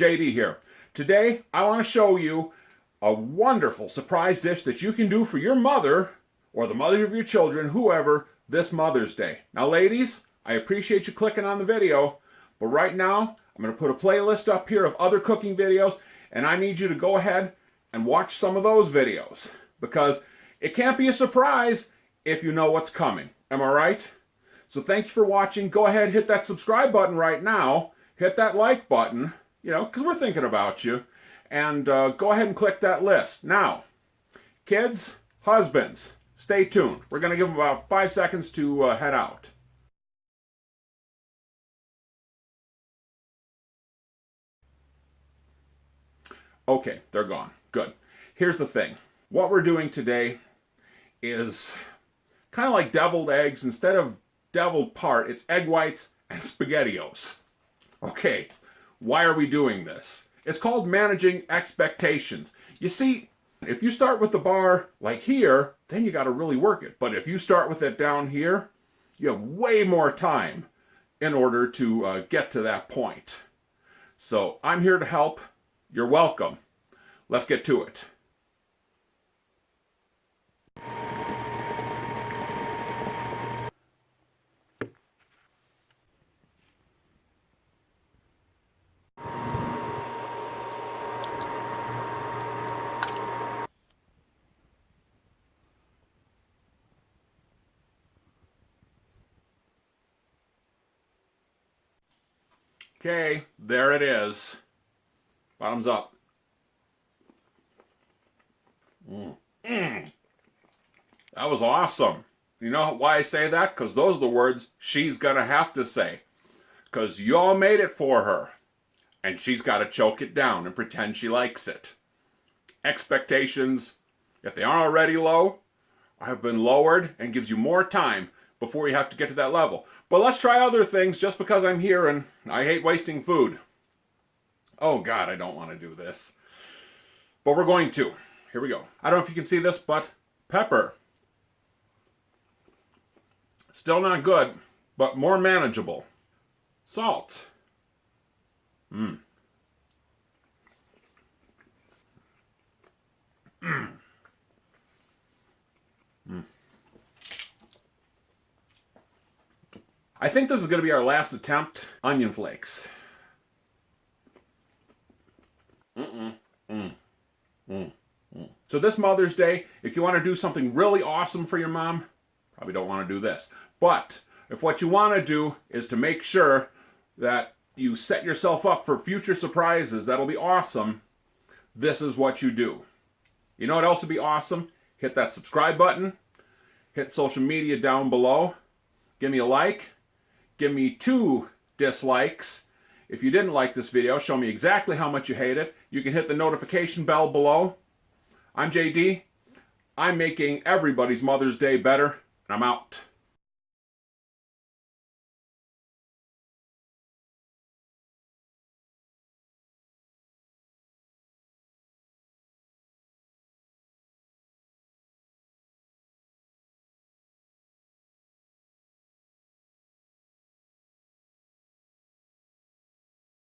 JD here. Today, I want to show you a wonderful surprise dish that you can do for your mother or the mother of your children, whoever, this Mother's Day. Now, ladies, I appreciate you clicking on the video, but right now, I'm going to put a playlist up here of other cooking videos, and I need you to go ahead and watch some of those videos because it can't be a surprise if you know what's coming. Am I right? So thank you for watching. Go ahead, hit that subscribe button right now. Hit that like button, because we're thinking about you. And go ahead and click that list. Now, kids, husbands, stay tuned. We're going to give them about 5 seconds to head out. Okay, they're gone. Good. Here's the thing. What we're doing today is kind of like deviled eggs. Instead of deviled part, it's egg whites and SpaghettiOs. Okay, why are we doing this? It's called managing expectations. You see, if you start with the bar like here, then you got to really work it. But if you start with it down here, you have way more time in order to get to that point. So I'm here to help. You're welcome. Let's get to it. Okay, there it is. Bottoms up. That was awesome. You know why I say that? Because those are the words she's going to have to say. Because you all made it for her. And she's got to choke it down and pretend she likes it. Expectations, if they aren't already low, have been lowered and gives you more time before you have to get to that level. But let's try other things just because I'm here and I hate wasting food. Oh God, I don't want to do this. But we're going to. Here we go. I don't know if you can see this, but pepper. Still not good, but more manageable. Salt. I think this is going to be our last attempt. Onion flakes. So this Mother's Day, if you want to do something really awesome for your mom, probably don't want to do this. But if what you want to do is to make sure that you set yourself up for future surprises, that'll be awesome, this is what you do. You know what else would be awesome? Hit that subscribe button. Hit social media down below. Give me a like. Give me 2 dislikes. If you didn't like this video, show me exactly how much you hate it. You can hit the notification bell below. I'm JD. I'm making everybody's Mother's Day better, and I'm out.